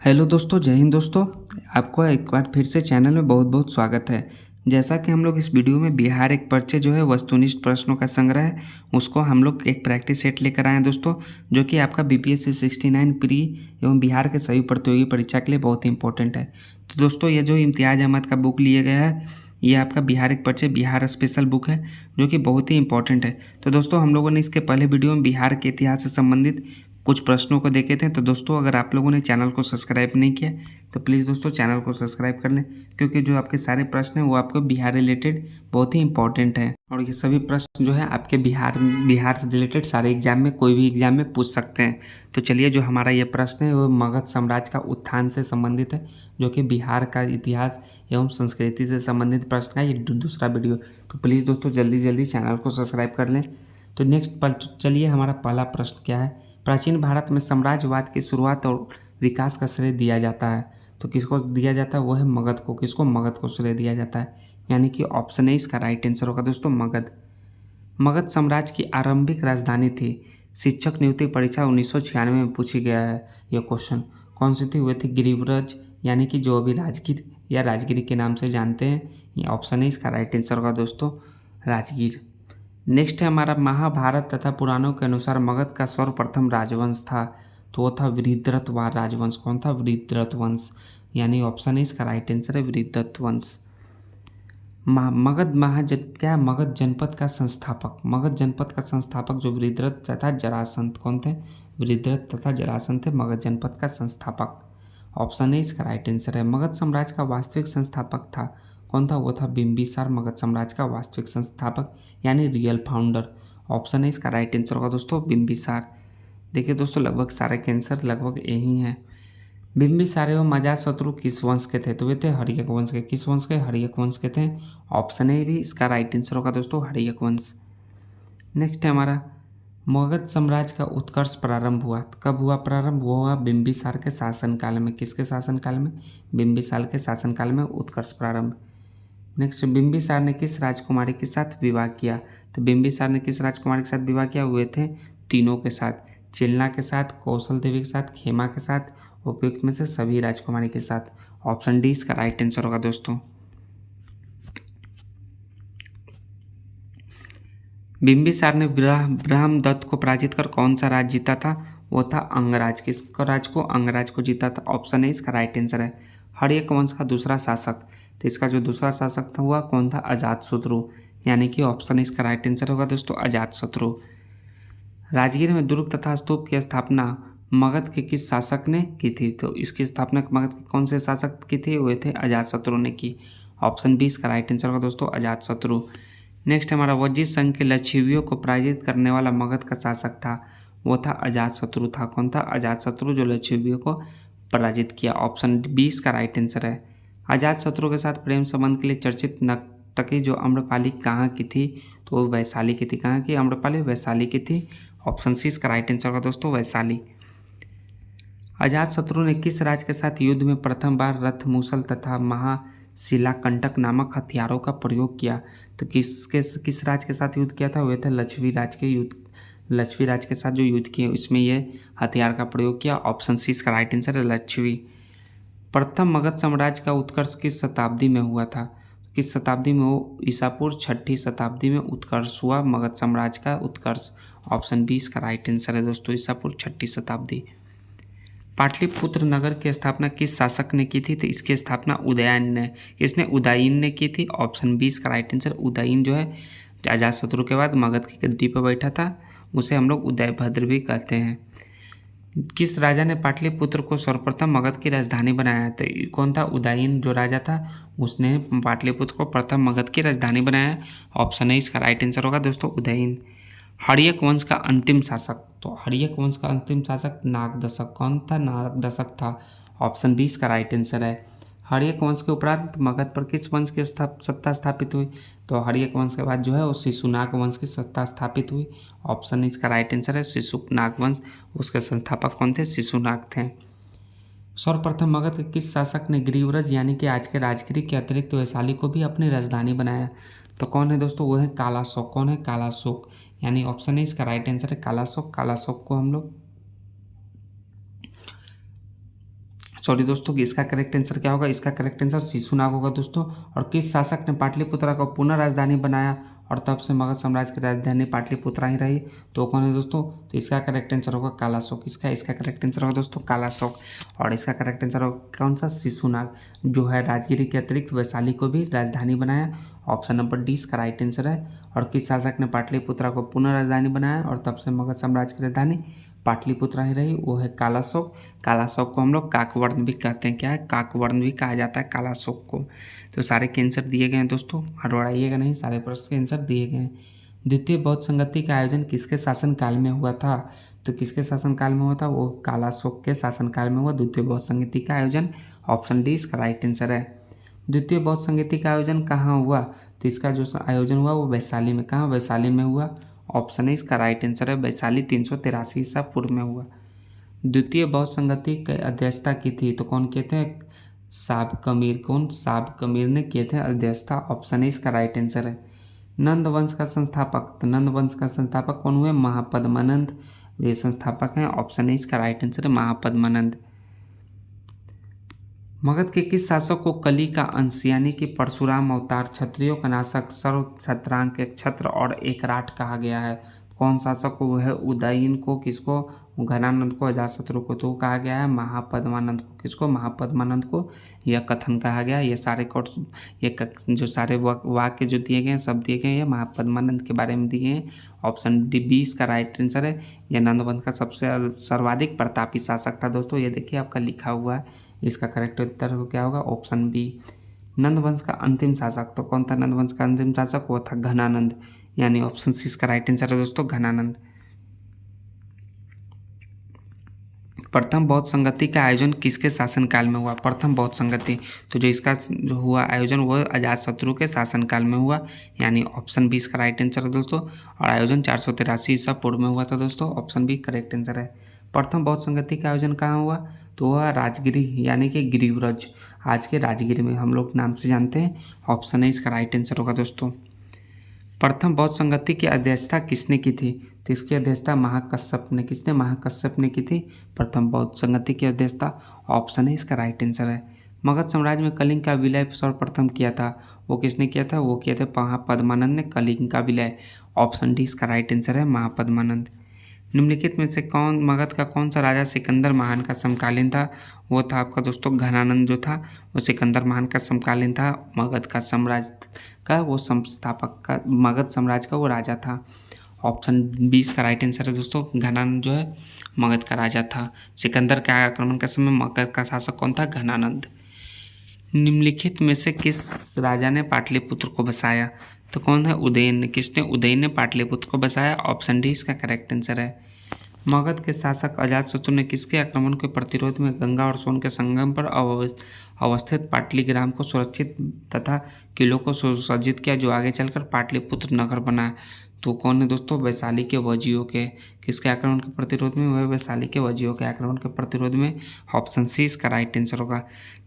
Hello दोस्तों, जय हिंद दोस्तों। आपको एक बार फिर से चैनल में बहुत बहुत स्वागत है। जैसा कि हम लोग इस वीडियो में बिहार एक परिचय जो है वस्तुनिष्ठ प्रश्नों का संग्रह है, उसको हम लोग एक प्रैक्टिस सेट लेकर आए हैं दोस्तों, जो कि आपका बीपीएससी 69 प्री एवं बिहार के सभी प्रतियोगी परीक्षा के लिए बहुत ही इंपॉर्टेंट है। तो दोस्तों, ये जो इम्तियाज़ अहमद का बुक लिया गया है, ये आपका बिहार एक परिचय बिहार स्पेशल बुक है, जो कि बहुत ही इंपॉर्टेंट है। तो दोस्तों, हम लोगों ने इसके पहले वीडियो में बिहार के इतिहास से संबंधित कुछ प्रश्नों को देखे थे। तो दोस्तों, अगर आप लोगों ने चैनल को सब्सक्राइब नहीं किया तो प्लीज़ दोस्तों चैनल को सब्सक्राइब कर लें, क्योंकि जो आपके सारे प्रश्न हैं वो आपको बिहार रिलेटेड बहुत ही इंपॉर्टेंट हैं। और ये सभी प्रश्न जो है आपके बिहार से रिलेटेड सारे एग्जाम में, कोई भी एग्जाम में पूछ सकते हैं। तो चलिए, जो हमारा ये प्रश्न है वो मगध साम्राज्य का उत्थान से संबंधित है, जो कि बिहार का इतिहास एवं संस्कृति से संबंधित प्रश्न है। ये दूसरा वीडियो, तो प्लीज़ दोस्तों जल्दी जल्दी चैनल को सब्सक्राइब कर लें। तो नेक्स्ट चलिए, हमारा पहला प्रश्न क्या है। प्राचीन भारत में साम्राज्यवाद की शुरुआत और विकास का श्रेय दिया जाता है, तो किसको दिया जाता है? वो है मगध को। किसको? मगध को श्रेय दिया जाता है, यानी कि ऑप्शन ए इसका राइट आंसर होगा दोस्तों, मगध। मगध साम्राज्य की आरंभिक राजधानी थी। शिक्षक नियुक्ति परीक्षा 1996 में पूछी गया है यह क्वेश्चन। कौन सी थी? हुए थे गिरिव्रज, यानी कि जो अभी राजगीर या राजगिरी के नाम से जानते हैं। ये ऑप्शन है इसका राइट आंसर होगा दोस्तों, राजगीर। नेक्स्ट है हमारा, महाभारत तथा पुराणों के अनुसार मगध का सर्वप्रथम राजवंश था, तो वो था वृहद्रथ राजवंश। कौन था? वृहद्रथ वंश, यानी ऑप्शन है इसका राइट आंसर है वृहद्रथ वंश। मगध मगध जनपद का संस्थापक। मगध जनपद का संस्थापक जो वृहद्रथ तथा जरासंध कौन थे? वृहद्रथ तथा जरासंध थे मगध जनपद का संस्थापक। ऑप्शन ए इसका राइट आंसर है। मगध साम्राज्य का वास्तविक संस्थापक था, कौन था? वो था बिंबिसार, मगध साम्राज्य का वास्तविक संस्थापक यानी रियल फाउंडर। ऑप्शन है इसका राइट आंसर होगा दोस्तों, बिंबिसार। देखिए दोस्तों, लगभग सारे के आंसर लगभग यही हैं। बिंबिसार एवं अजातशत्रु किस वंश के थे? तो वे थे हर्यक वंश के। किस वंश के? हर्यक वंश के थे। ऑप्शन ए भी इसका राइट आंसर होगा दोस्तों, हर्यक वंश। नेक्स्ट है हमारा, मगध साम्राज्य का उत्कर्ष प्रारंभ हुआ, कब हुआ प्रारंभ? वो हुआ बिंबिसार के शासनकाल में। किसके शासनकाल में? बिंबिसार के शासनकाल में उत्कर्ष प्रारंभ। नेक्स्ट, बिंबिसार ने किस राजकुमारी के साथ विवाह किया? तो बिंबिसार ने किस राजकुमारी के साथ विवाह किया? हुए थे तीनों के साथ, चिलना के साथ, कौशल देवी के साथ, खेमा के साथ, उपयुक्त में से सभी राजकुमारी के साथ। ऑप्शन डी इसका राइट आंसर होगा दोस्तों। बिंबिसार ने ब्रह्मदत्त को पराजित कर कौन सा राज्य जीता था? वो था अंगराज। किसको राज्य को? अंगराज को जीता था। ऑप्शन ए इसका राइट आंसर है। हर्यक वंश का दूसरा शासक, तो इसका जो दूसरा शासक था हुआ कौन था? अजातशत्रु, यानी कि ऑप्शन इसका राइट आंसर होगा दोस्तों, अजातशत्रु। राजगीर में दुर्ग तथा स्तूप की स्थापना मगध के किस शासक ने की थी? तो इसकी स्थापना मगध के कौन से शासक की थी? हुए थे अजातशत्रु ने की। ऑप्शन बी इसका राइट आंसर होगा दोस्तों, अजातशत्रु। नेक्स्ट हमारा, वज्जित संघ के लक्षिवियों को पराजित करने वाला मगध का शासक था, वो था अजातशत्रु था। कौन था? अजातशत्रु, जो लक्षिवियों को पराजित किया। ऑप्शन बी इसका राइट आंसर है। अजातशत्रु के साथ प्रेम संबंध के लिए चर्चित नर्तकी जो आम्रपाली कहाँ की थी? तो वो वैशाली की थी। कहाँ की आम्रपाली? वैशाली की थी। ऑप्शन सी इसका राइट आंसर होगा दोस्तों, वैशाली। अजातशत्रु ने किस राज्य के साथ युद्ध में प्रथम बार रथ, मूसल तथा महाशिलाकंटक नामक हथियारों का प्रयोग किया? तो किस राज्य के साथ युद्ध किया था? वे थे लक्षवी राज्य के युद्ध, लक्षवी राज्य के साथ जो युद्ध किए इसमें ये हथियार का प्रयोग किया। ऑप्शन सी इसका राइट आंसर है, लक्षवी। प्रथम मगध साम्राज्य का उत्कर्ष किस शताब्दी में हुआ था? किस शताब्दी में? वो ईसापुर 6ठी शताब्दी में उत्कर्ष हुआ मगध साम्राज्य का उत्कर्ष। ऑप्शन बी इसका राइट आंसर है दोस्तों, ईसापुर 6ठी शताब्दी। पाटलिपुत्र नगर की स्थापना किस शासक ने की थी? तो इसकी स्थापना उदयन ने, इसने उदयन ने की थी। ऑप्शन बी इसका राइट आंसर, उदयन जो है अजातशत्रु के बाद मगध की गद्दी पर बैठा था, उसे हम लोग उदयभद्र भी कहते हैं। किस राजा ने पाटलिपुत्र को सर्वप्रथम मगध की राजधानी बनाया? तो कौन था? उदयन जो राजा था, उसने पाटलिपुत्र को प्रथम मगध की राजधानी बनाया। ऑप्शन है इसका राइट आंसर होगा दोस्तों, उदयन। हर्यक वंश का अंतिम शासक, तो हर्यक वंश का अंतिम शासक नागदशक। कौन था? नागदशक था। ऑप्शन बी इसका राइट आंसर है। हर्यक वंश के उपरांत मगध पर किस वंश की सत्ता स्थापित हुई? तो हर्यक वंश के बाद जो है वो शिशुनाग वंश की सत्ता स्थापित हुई। ऑप्शन इसका राइट आंसर है, शिशुनाग वंश। उसके संस्थापक कौन थे? शिशुनाग थे। सर्वप्रथम मगध के किस शासक ने गिरिव्रज यानी कि आज के राजगिरी के अतिरिक्त वैशाली को भी अपनी राजधानी बनाया? तो कौन है दोस्तों? वो है कालाशोक। कौन है? कालाशोक, यानी ऑप्शन है इसका राइट आंसर है कालाशोक। कालाशोक को हम लोग सॉरी दोस्तों, कि इसका करेक्ट आंसर क्या होगा? इसका करेक्ट आंसर शिशुनाग होगा दोस्तों। और किस शासक ने पाटलिपुत्रा को पुनः राजधानी बनाया और तब से मगध साम्राज्य की राजधानी पाटलिपुत्रा ही रही? तो कौन है दोस्तों? तो इसका करेक्ट आंसर होगा कालाशोक। इसका करेक्ट आंसर होगा दोस्तों कालाशोक। और इसका करेक्ट आंसर होगा कौन सा? शिशुनाग, जो है राजगिरी के अतिरिक्त वैशाली को भी राजधानी बनाया। ऑप्शन नंबर डी इसका राइट आंसर है। और किस शासक ने पाटलिपुत्रा को पुनः राजधानी बनाया और तब से मगध साम्राज्य की राजधानी पाटलिपुत्रा ही रही? वो है कालाशोक। कालाशोक को हम लोग काकवर्ण भी कहते हैं। क्या है? काकवर्ण भी कहा जाता है कालाशोक को। तो सारे के आंसर दिए गए हैं दोस्तों, हड़बड़ाइएगा नहीं, सारे प्रश्न के आंसर दिए गए हैं। द्वितीय बौद्ध संगति का आयोजन किसके शासनकाल में हुआ था? तो किसके शासनकाल में हुआ था? वो कालाशोक के शासनकाल में हुआ द्वितीय बौद्ध संगति का आयोजन। ऑप्शन डी इसका राइट आंसर है। द्वितीय बौद्ध संगति का आयोजन कहाँ हुआ? तो इसका जो आयोजन हुआ वो वैशाली में। कहाँ? वैशाली में हुआ। ऑप्शन है इसका राइट आंसर है, वैशाली 383 ईसा पूर्व में हुआ। द्वितीय बौद्ध संगति की अध्यक्षता की थी तो कौन किए थे? साब कमीर। कौन? साब कमीर ने किए थे अध्यक्षता। ऑप्शन है इसका राइट आंसर है। नंद वंश का संस्थापक, तो नंद वंश का संस्थापक कौन हुए? महापद्मानंद, ये संस्थापक हैं। ऑप्शन है इसका राइट आंसर है महापद्मानंद। मगध के किस शासक को कली का अंश यानी कि परशुराम अवतार, क्षत्रियों का नाशक, सर्व क्षत्रांक, एक छत्र और एक राट कहा गया है? कौन शासक को? है उदयन को, किसको? घनानंद को, अजातशत्रु को। तो कहा गया है महापद्मानंद को। किसको? महापद्मानंद को यह कथन कहा गया। ये सारे कोट, जो सारे वाक्य जो दिए गए हैं सब दिए गए हैं महापद्मानंद के बारे में दिए हैं। ऑप्शन डी बी इसका राइट आंसर है। यह नंदवंश का सबसे सर्वाधिक प्रतापी शासक था दोस्तों। ये देखिए आपका लिखा हुआ है। इसका करेक्ट उत्तर क्या होगा? Option B. नंदवंश का अंतिम शासक, तो कौन था नंदवंश का अंतिम शासक? वो था घनानंद, यानी ऑप्शन सी इसका राइट आंसर है दोस्तों, घनानंद। प्रथम बौद्ध संगति का आयोजन किसके शासनकाल में हुआ? प्रथम बौद्ध संगति, तो जो इसका जो हुआ आयोजन वो अजातशत्रु के शासनकाल में हुआ, यानी ऑप्शन बी इसका राइट आंसर है दोस्तों। और आयोजन 483 ईसा पूर्व में हुआ था दोस्तों। ऑप्शन बी करेक्ट आंसर है। प्रथम बौद्ध संगति का आयोजन कहाँ हुआ? तो वह राजगिरी यानी कि गिरिव्रज, आज के राजगिरी में हम लोग नाम से जानते हैं। ऑप्शन है इसका राइट आंसर होगा दोस्तों। प्रथम बौद्ध संगति की अध्यक्षता किसने की थी? तो इसकी अध्यक्षता महाकश्यप ने। किसने? महाकश्यप ने की थी प्रथम बौद्ध संगति की अध्यक्षता। ऑप्शन है इसका राइट आंसर है। मगध साम्राज्य में कलिंग का विलय सर्वप्रथम किया था, वो किसने किया था? वो किया था महापद्मानंद ने कलिंग का विलय। ऑप्शन डी इसका राइट आंसर है, महापद्मानंद। निम्नलिखित में से कौन मगध का कौन सा राजा सिकंदर महान का समकालीन था? वो था आपका दोस्तों घनानंद, जो था वो सिकंदर महान का समकालीन था। मगध का साम्राज्य का वो संस्थापक का, मगध साम्राज्य का वो राजा था। ऑप्शन 20 का राइट आंसर है दोस्तों, घनानंद जो है मगध का राजा था। सिकंदर के आक्रमण के समय मगध का शासक कौन था? घनानंद। निम्नलिखित में से किस राजा ने पाटलिपुत्र को बसाया? तो कौन है? उदयन ने। किसने? उदयन ने पाटलिपुत्र को बसाया। ऑप्शन डी इसका करेक्ट आंसर है। मगध के शासक अजातशत्रु ने किसके आक्रमण के प्रतिरोध में गंगा और सोन के संगम पर अवस्थित पाटलिग्राम को सुरक्षित तथा किलों को सुसज्जित किया, जो आगे चलकर पाटलिपुत्र नगर बना? तो कौन है दोस्तों? वैशाली के वजियों के। किसके आक्रमण के प्रतिरोध में? वह वैशाली के वजियों के आक्रमण के प्रतिरोध में। ऑप्शन सी इसका राइट आंसर होगा।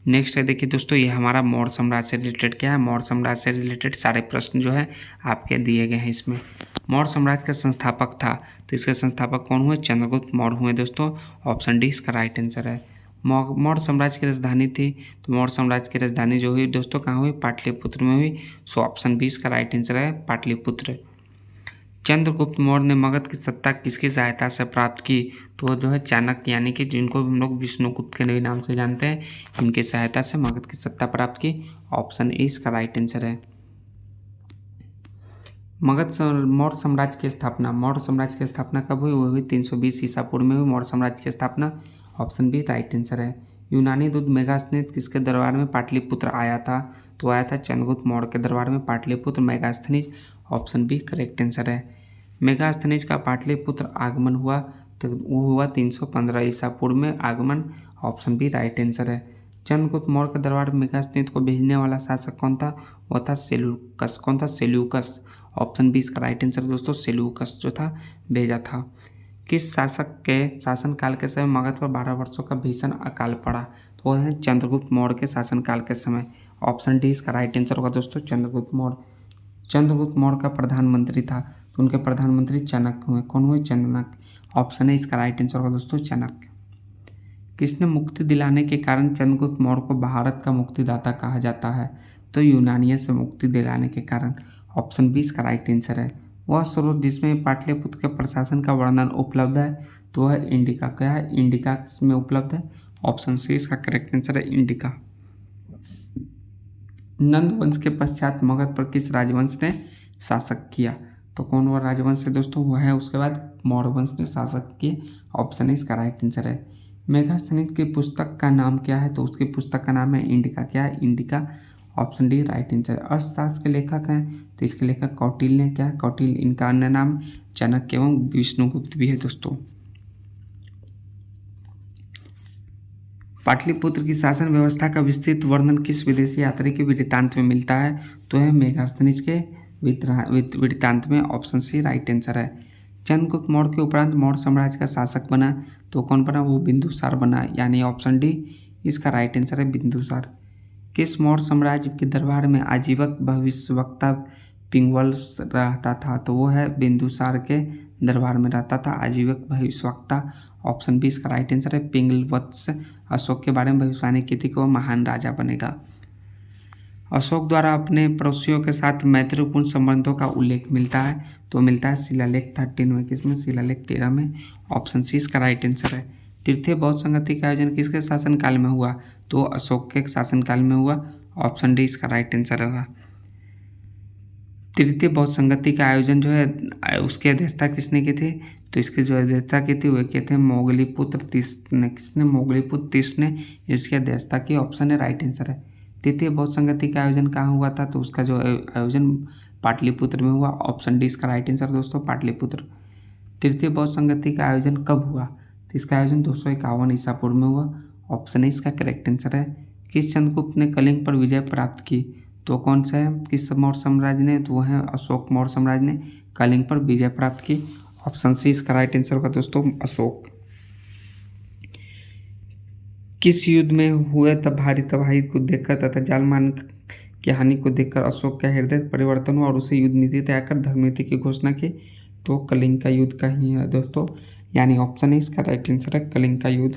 नेक्स्ट है देखिए दोस्तों, ये हमारा मौर्य साम्राज्य से रिलेटेड क्या है? मौर्य साम्राज्य से रिलेटेड सारे प्रश्न जो है आपके दिए गए हैं इसमें। मौर्य साम्राज्य का संस्थापक था, तो इसके संस्थापक कौन हुए? चंद्रगुप्त मौर्य हुए दोस्तों। ऑप्शन डी इसका राइट आंसर है। मौर्य साम्राज्य की राजधानी थी, तो मौर्य साम्राज्य की राजधानी जो हुई दोस्तों कहाँ हुई? पाटलिपुत्र में हुई। सो ऑप्शन बी इसका राइट आंसर है, पाटलिपुत्र। चंद्रगुप्त मौर्य ने मगध की सत्ता किसकी सहायता से प्राप्त की? तो जो है चाणक्य, यानी कि जिनको हम लोग विष्णुगुप्त के नए नाम से जानते हैं, इनकी सहायता से मगध की सत्ता प्राप्त की। ऑप्शन ए इसका राइट आंसर है। मौर्य साम्राज्य की स्थापना, मौर्य साम्राज्य की स्थापना कब हुई? वो हुई 320 ईसा पूर्व में हुई मौर्य साम्राज्य की स्थापना। ऑप्शन बी राइट आंसर है। यूनानी दूत मेगास्थनीज किसके दरबार में पाटलिपुत्र आया था? तो आया था चंद्रगुप्त मौर्य के दरबार में Pataliputra Megasthenes. Option B correct answer है। मेगास्थनीज का पाटलिपुत्र आगमन हुआ, तो वो हुआ 315 ईसा पूर्व में आगमन। ऑप्शन बी राइट आंसर है। चंद्रगुप्त मौर्य के दरबार में मेगास्थनीज को भेजने वाला शासक कौन था? वो था सेल्यूकस। कौन था? सेल्यूकस। ऑप्शन बी इसका राइट आंसर दोस्तों, सेल्यूकस जो था भेजा था। किस शासक के शासनकाल के समय मगध पर 12 वर्षों का भीषण अकाल पड़ा? तो वो है चंद्रगुप्त मौर्य के शासनकाल के समय। ऑप्शन डी इसका राइट आंसर होगा दोस्तों, चंद्रगुप्त मौर्य। चंद्रगुप्त मौर्य का प्रधानमंत्री था, तो उनके प्रधानमंत्री चाणक्य हुए। कौन हुए? चाणक्य। ऑप्शन है इसका राइट आंसर होगा दोस्तों, चाणक्य। किसने मुक्ति दिलाने के कारण चंद्रगुप्त मौर्य को भारत का मुक्तिदाता कहा जाता है? तो यूनानियों से मुक्ति दिलाने के कारण। ऑप्शन बी इसका राइट आंसर है। वह स्रोत जिसमें पाटलिपुत्र के प्रशासन का वर्णन उपलब्ध है तो वह इंडिका। क्या है? इंडिका में उपलब्ध है। ऑप्शन सी इसका करेक्ट आंसर है, इंडिका। नंद वंश के पश्चात मगध पर किस राजवंश ने शासक किया? तो कौन वह राजवंश है दोस्तों? वह है उसके बाद मौर्य वंश ने शासक किए। ऑप्शन इसका राइट आंसर है। मेघास्थनीज की पुस्तक का नाम क्या है? तो उसकी पुस्तक का नाम है इंडिका। क्या है? Indica. Option D right answer. अर्थशास्त्र के लेखक हैं तो इसके लेखक कौटिल्य। क्या है? कौटिल्य। इनका अन्य नाम चाणक्य एवं विष्णुगुप्त भी है दोस्तों। पाटलिपुत्र की शासन व्यवस्था का विस्तृत वर्णन किस विदेशी यात्री के वृत्तांत में मिलता है? तो है मेघास्थनीज के वृत्तांत में। ऑप्शन सी राइट आंसर है। चंद्रगुप्त मौर्य के उपरांत मौर्य साम्राज्य का शासक बना तो कौन बना? वो बिंदुसार बना, यानी ऑप्शन डी इसका राइट आंसर है, बिंदुसार। किस मौर्य साम्राज्य के दरबार में आजीवक भविष्यवक्ता पिंगवल रहता था? तो वो है बिंदुसार के दरबार में रहता था आजीवक भविष्यवक्ता। ऑप्शन बी इसका राइट आंसर है, पिंगलवत्स। अशोक के बारे में भविष्यवाणी की थी कि वह महान राजा बनेगा। अशोक द्वारा अपने पड़ोसियों के साथ मैत्रीपूर्ण संबंधों का उल्लेख मिलता है तो मिलता है शिलालेख 13 में। किसमें? शिलालेख 13 में। ऑप्शन सी इसका राइट आंसर है। तृतीय बौद्ध संगति का आयोजन किसके शासनकाल में हुआ? तो अशोक के शासनकाल में हुआ। ऑप्शन डी इसका राइट आंसर होगा। तृतीय बौद्ध संगति का आयोजन जो है उसकी अध्यक्षता किसने की थी? तो इसकी जो अध्यक्षता की थी वह के थे मोगलीपुत्र तीस ने। किसने? मोगलीपुत्र तीस ने इसकी अध्यक्षता की। ऑप्शन है राइट आंसर है। तृतीय बौद्ध संगति का आयोजन कहाँ हुआ था? तो उसका जो आयोजन पाटलिपुत्र में हुआ। ऑप्शन डी इसका राइट आंसर दोस्तों, पाटलिपुत्र। तृतीय बौद्ध संगति का आयोजन कब हुआ? तो इसका आयोजन 251 ईसा पूर्व में हुआ। ऑप्शन ए इसका करेक्ट आंसर है। किस चंद्रगुप्त ने कलिंग पर विजय प्राप्त की? तो कौन सा है? किस मौर्य साम्राज्य ने? तो वह है अशोक मौर्य साम्राज्य ने कलिंग पर विजय प्राप्त की। ऑप्शन सी इसका राइट आंसर होगा दोस्तों, अशोक। किस युद्ध में हुए तब भारी तबाही को देखकर तथा जालमान की हानि को देखकर अशोक का हृदय परिवर्तन हुआ और उसे युद्ध नीति तैयार कर धर्मनीति की घोषणा की? तो कलिंग का युद्ध का ही है दोस्तों, यानी ऑप्शन है इसका राइट आंसर है, कलिंग का युद्ध।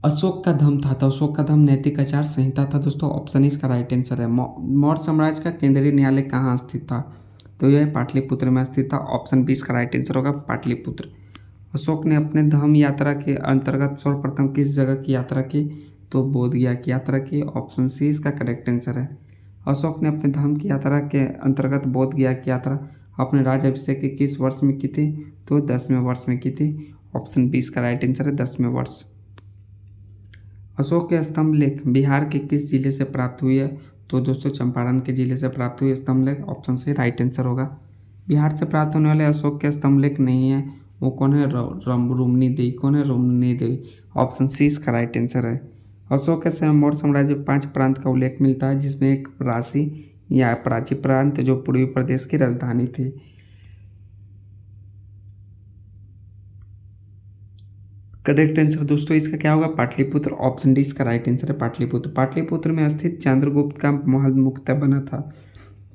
अशोक का धर्म था तो अशोक का धर्म नैतिक आचार संहिता था दोस्तों। ऑप्शन इसका राइट आंसर है। मौर्य साम्राज्य का केंद्रीय न्यायालय कहाँ स्थित था? तो यह पाटलिपुत्र में स्थित था। ऑप्शन बी इसका राइट आंसर होगा, पाटलिपुत्र। अशोक ने अपने धर्म यात्रा के अंतर्गत सर्वप्रथम किस जगह की यात्रा की? तो बोधगया की यात्रा की। ऑप्शन सी इसका करेक्ट आंसर है। अशोक ने अपने धर्म की यात्रा के अंतर्गत बोधगया की यात्रा अपने राज्याभिषेक के किस वर्ष में की थी? तो 10वें वर्ष में की थी। ऑप्शन बी इसका राइट आंसर है, 10वें वर्ष। अशोक के स्तंभ लेख बिहार के किस जिले से प्राप्त हुई है? तो दोस्तों चंपारण के जिले से प्राप्त हुई स्तंभ लेख। ऑप्शन से राइट आंसर होगा। बिहार से प्राप्त होने वाले अशोक के स्तंभ लेख नहीं है, वो कौन है? रुम्नी देवी। कौन है? रुम्नी देवी। ऑप्शन सी इसका राइट आंसर है। अशोक के समय मौर्य साम्राज्य में 5 प्रांत का उल्लेख मिलता है जिसमें एक प्राची या प्राची प्रांत जो पूर्वी प्रदेश की राजधानी थी। करेक्ट आंसर दोस्तों इसका क्या होगा? पाटलिपुत्र। ऑप्शन डी इसका राइट आंसर है, पाटलिपुत्र। पाटलिपुत्र में स्थित चंद्रगुप्त का महल मुख्यतः बना था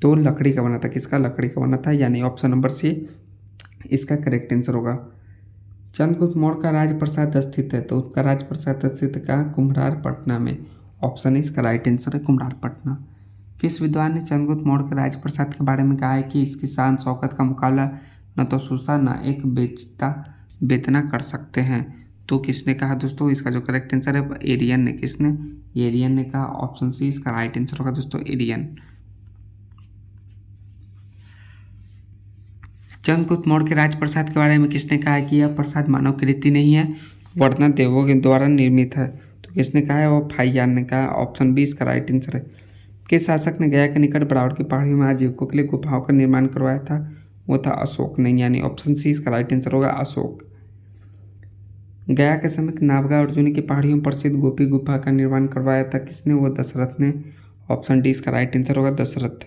तो लकड़ी का बना था। किसका? लकड़ी का बना था, यानी ऑप्शन नंबर सी इसका करेक्ट आंसर होगा। चंद्रगुप्त मौर्य का राजप्रसाद स्थित है तो उसका राजप्रसाद स्थित कहाँ? कुम्हरार पटना में। ऑप्शन इसका राइट आंसर है, कुम्हरार पटना। किस विद्वान ने चंद्रगुप्त मौर्य के राजप्रसाद के बारे में कहा है कि इसकी शान शौकत का मुकाबला न तो सुसा न एक बेतना कर सकते हैं? तो किसने कहा दोस्तों? इसका जो करेक्ट आंसर है एरियन ने। किसने? एरियन ने कहा। ऑप्शन सी इसका राइट आंसर होगा दोस्तों, एरियन। चंद्रगुप्त मौर्य के राजप्रसाद के बारे में किसने कहा है कि यह प्रसाद मानव कृति नहीं है वरना देवों के द्वारा निर्मित है? तो किसने कहा है? वो फाइयान ने कहा। ऑप्शन बी इसका राइट आंसर है। किस शासक ने गया के निकट बराबर की पहाड़ियों में आजीविकों के लिए गुफाओं का निर्माण करवाया था? वो था अशोक ने, यानी ऑप्शन सी इसका राइट आंसर होगा, अशोक। गया के समीप नाभगा अर्जुनी की पहाड़ियों पर प्रसिद्ध गोपी गुफा का निर्माण करवाया था किसने? वो दशरथ ने। ऑप्शन डी इसका राइट आंसर होगा, दशरथ।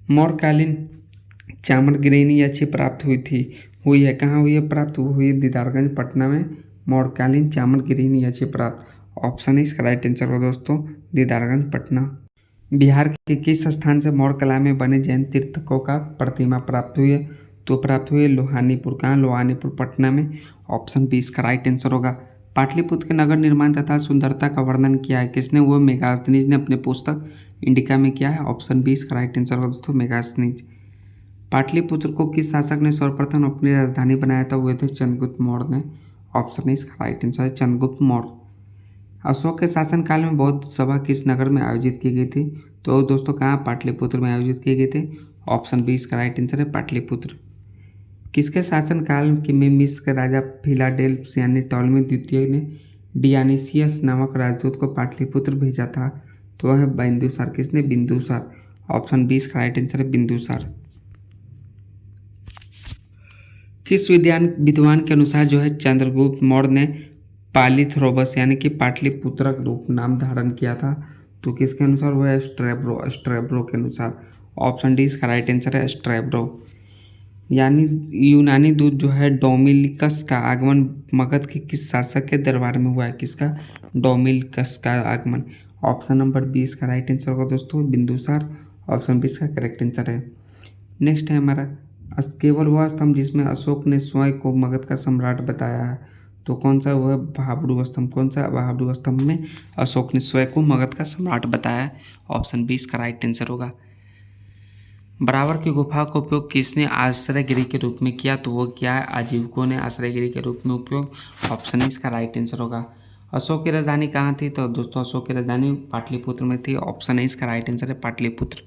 मौर्यकालीन चामरगिरी अच्छी प्राप्त हुई है कहाँ हुई है प्राप्त? हुई दीदारगंज पटना में मौर्यकालीन चामरगिरी अच्छी प्राप्त। ऑप्शन है इसका राइट आंसर होगा दोस्तों, दीदारगंज पटना। बिहार के किस स्थान से मौर्य कला में बने जैन तीर्थकों का प्रतिमा प्राप्त हुई है? तो प्राप्त हुई है लोहानीपुर। कहाँ? लोहानीपुर पटना में। ऑप्शन बी इसका राइट आंसर होगा। पाटलिपुत्र के नगर निर्माण तथा सुंदरता का वर्णन किया है किसने? वो मेगास्थनीज ने अपने पुस्तक इंडिका में किया है। ऑप्शन बी इसका राइट आंसर होगा दोस्तों, मेगास्थनीज। पाटलिपुत्र को किस शासक ने सर्वप्रथम अपनी राजधानी बनाया था? वो थे चंद्रगुप्त मौर्य ने। ऑप्शन ए इसका राइट आंसर है चंद्रगुप्त मौर्य। अशोक के शासनकाल में बौद्ध सभा किस नगर में आयोजित की गई थी? तो दोस्तों कहाँ? पाटलिपुत्र में आयोजित की गई थी। ऑप्शन बी इसका राइट आंसर है पाटलिपुत्र। किसके शासनकाल में मिस्र के राजा फिलाडेल्फस यानी टॉलमी द्वितीय ने डियानिसियस नामक राजदूत को पाटलिपुत्र भेजा था? तो वह है बिंदुसार। किसने? बिंदुसार। ऑप्शन बी इसका राइट आंसर है बिंदुसार। किस विद्वान के अनुसार जो है चंद्रगुप्त मौर्य ने पालिथ्रोबस यानी कि पाटलिपुत्र का रूप नाम धारण किया था? तो किसके अनुसार? वो है स्ट्रैब्रो के अनुसार। ऑप्शन डी इसका राइट आंसर है स्ट्रैब्रो। यानी यूनानी दूत जो है डोमिलिकस का आगमन मगध के किस शासक के दरबार में हुआ है? किसका? डोमिलिकस का आगमन। ऑप्शन नंबर बी इसका राइट आंसर होगा दोस्तों, बिंदुसार। ऑप्शन बी इसका करेक्ट आंसर है। नेक्स्ट है हमारा केवल वह स्तंभ जिसमें अशोक ने स्वयं को मगध का सम्राट बताया है। तो कौन सा? वह बहाबरू स्तंभ। कौन सा? बहाबरू स्तंभ में अशोक ने स्वयं को मगध का सम्राट बताया है। ऑप्शन बी इसका राइट आंसर होगा। बराबर की गुफा का उपयोग किसने आश्रय गृह के रूप में किया? तो वो क्या है? आजीविकों ने आश्रय गृह के रूप में उपयोग। ऑप्शन इसका राइट आंसर होगा। अशोक की राजधानी कहाँ थी? तो दोस्तों अशोक की राजधानी पाटलिपुत्र में थी। ऑप्शन इसका राइट आंसर है पाटलिपुत्र।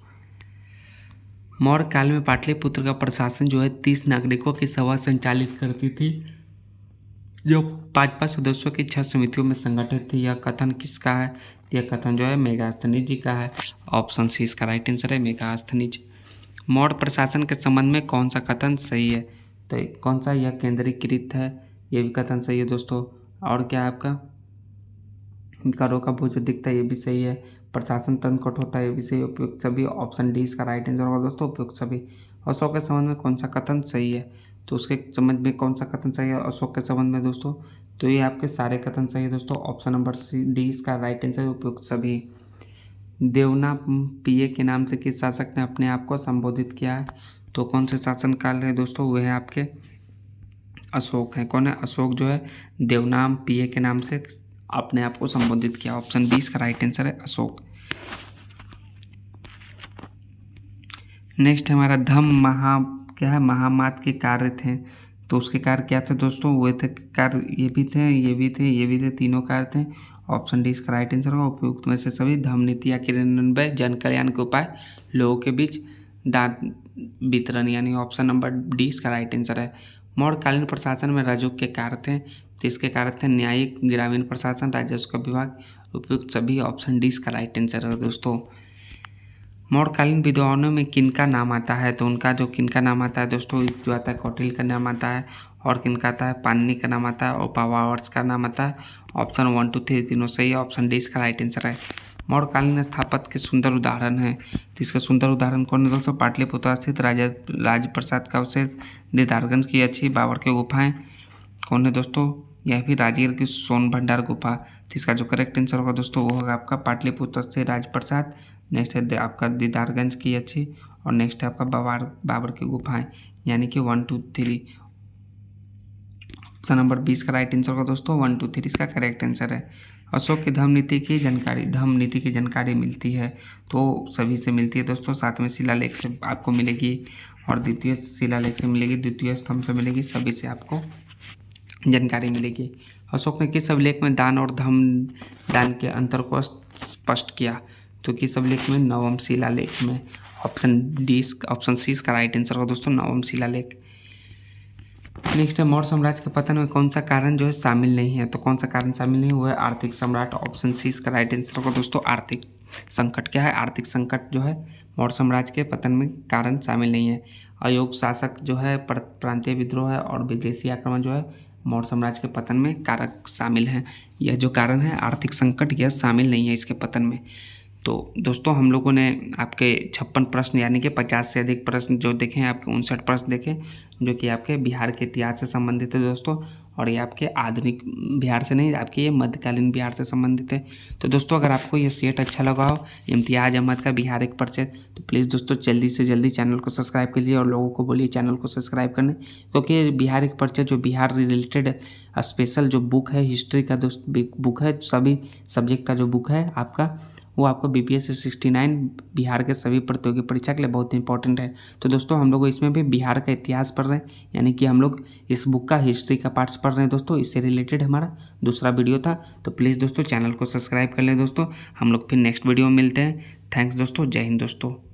मौर्य काल में पाटलिपुत्र का प्रशासन जो है 30 नागरिकों की सभा संचालित करती थी जो 5-5 सदस्यों की 6 समितियों में संगठित थी। यह कथन किसका है? यह कथन जो है मेगास्थनीज जी का है। ऑप्शन सी इसका राइट आंसर है मेगास्थनीज। मौर्य प्रशासन के संबंध में कौन सा कथन सही है? तो कौन सा? यह केंद्रीकृत है, ये भी कथन सही है दोस्तों। और क्या है आपका? करों का बोझ दिखता है, ये भी सही है। प्रशासन तंत्र कठोर होता है, ये भी सही। उपयुक्त सभी। ऑप्शन डी इसका राइट आंसर होगा दोस्तों, उपयुक्त सभी। अशोक के संबंध में कौन सा कथन सही है? तो उसके संबंध में कौन सा कथन सही है अशोक के संबंध में दोस्तों? तो ये आपके सारे कथन सही है दोस्तों। ऑप्शन नंबर सी डी इसका राइट आंसर, उपयुक्त सभी। देवना पिये के नाम से किस शासक ने अपने आप को संबोधित किया है? तो कौन से शासनकाल है दोस्तों? वह है आपके अशोक है। कौन है? अशोक जो है देवनाम पिये के नाम से अपने आप को संबोधित किया। ऑप्शन बी इसका राइट आंसर है अशोक। नेक्स्ट हमारा क्या है? महामात के कार्य थे। तो उसके कार्य क्या थे दोस्तों? वो थे कार्य, ये भी थे, ये भी थे, ये भी थे, तीनों कार्य थे। ऑप्शन डी इसका राइट आंसर होगा, उपयुक्त में से सभी। धम्म नीति या क्रियान्वयन, जन कल्याण के उपाय, लोगों के बीच दान वितरण, यानी ऑप्शन नंबर डी इसका राइट आंसर है। मौर्यकालीन प्रशासन में राजयोग के कार्य थे। किसके कार्य थे? न्यायिक, ग्रामीण प्रशासन, राजस्व विभाग, उपयुक्त सभी। ऑप्शन डी इसका राइट आंसर है दोस्तों। मौर्यकालीन विद्वानों में किनका नाम आता है? तो उनका जो किनका नाम आता है दोस्तों, जो आता है कौटिल्य का नाम आता है, और किनका आता है? पाणिनि का नाम आता है, और पावावर्स का नाम आता है। ऑप्शन 1, 2, 3 तीनों सही है। ऑप्शन डी इसका राइट आंसर है। मौर्यकालीन स्थापत्य के सुंदर उदाहरण है। तो इसका सुंदर उदाहरण कौन है दोस्तों? पाटलिपुत्र स्थित राजप्रसाद का अवशेष, दीदारगंज की अच्छी, बाबर की गुफाएं। कौन है दोस्तों? यह भी राजगीर की सोन भंडार गुफा। तो इसका जो करेक्ट आंसर होगा दोस्तों वो होगा आपका पाटलिपुत्र से राजप्रसाद। नेक्स्ट है आपका दीदारगंज की अच्छी, और नेक्स्ट है आपका बाबर की गुफाएं, यानी कि 1, 2, 3। ऑप्शन नंबर 20 का राइट आंसर होगा दोस्तों 1, 2, 3 इसका करेक्ट आंसर है। अशोक की धम्म नीति की जानकारी मिलती है। तो सभी से मिलती है दोस्तों। साथ में शिलालेख से आपको मिलेगी, और द्वितीय शिलालेख से मिलेगी, द्वितीय स्तंभ से मिलेगी, सभी से आपको जानकारी मिलेगी। अशोक ने किस अभिलेख में दान और धम्म दान के अंतर को स्पष्ट किया? तो किस अभिलेख में? नवम शिलालेख में। ऑप्शन सी इसका राइट आंसर होगा दोस्तों, नवम शिलालेख। नेक्स्ट है मौर्य साम्राज्य के पतन में कौन सा कारण जो है शामिल नहीं है? तो कौन सा कारण शामिल नहीं हुआ है? आर्थिक सम्राट। ऑप्शन सी इसका राइट आंसर होगा दोस्तों, आर्थिक संकट। क्या है? आर्थिक संकट जो है मौर्य साम्राज्य के पतन में कारण शामिल नहीं है। अयोग्य शासक जो है, प्रांतीय विद्रोह है, और विदेशी आक्रमण जो है मौर्य साम्राज्य के पतन में कारक शामिल हैं। यह जो कारण है आर्थिक संकट, यह शामिल नहीं है इसके पतन में। तो दोस्तों हम लोगों ने आपके 56 प्रश्न यानी कि 50 से अधिक प्रश्न जो देखे हैं, आपके 59 प्रश्न देखे जो कि आपके बिहार के इतिहास से संबंधित है दोस्तों। और ये आपके आधुनिक बिहार से नहीं, आपके ये मध्यकालीन बिहार से संबंधित है। तो दोस्तों अगर आपको ये सेट अच्छा लगा हो, इम्तियाज़ अहमद का बिहार एक परिचय, तो प्लीज़ दोस्तों जल्दी से जल्दी चैनल को सब्सक्राइब कीजिए और लोगों को बोलिए चैनल को सब्सक्राइब करने, क्योंकि बिहार एक परिचय जो बिहार रिलेटेड स्पेशल जो बुक है, हिस्ट्री का दोस्त बुक है, सभी सब्जेक्ट का जो बुक है आपका, वो आपको BPSC 69 बिहार के सभी प्रतियोगी परीक्षा के लिए बहुत इंपॉर्टेंट है। तो दोस्तों हम लोग इसमें भी बिहार का इतिहास पढ़ रहे हैं, यानी कि हम लोग इस बुक का हिस्ट्री का पार्ट्स पढ़ रहे हैं दोस्तों। इससे रिलेटेड हमारा दूसरा वीडियो था, तो प्लीज़ दोस्तों चैनल को सब्सक्राइब कर लें दोस्तों। हम लोग फिर नेक्स्ट वीडियो में मिलते हैं। थैंक्स दोस्तों, जय हिंद दोस्तों।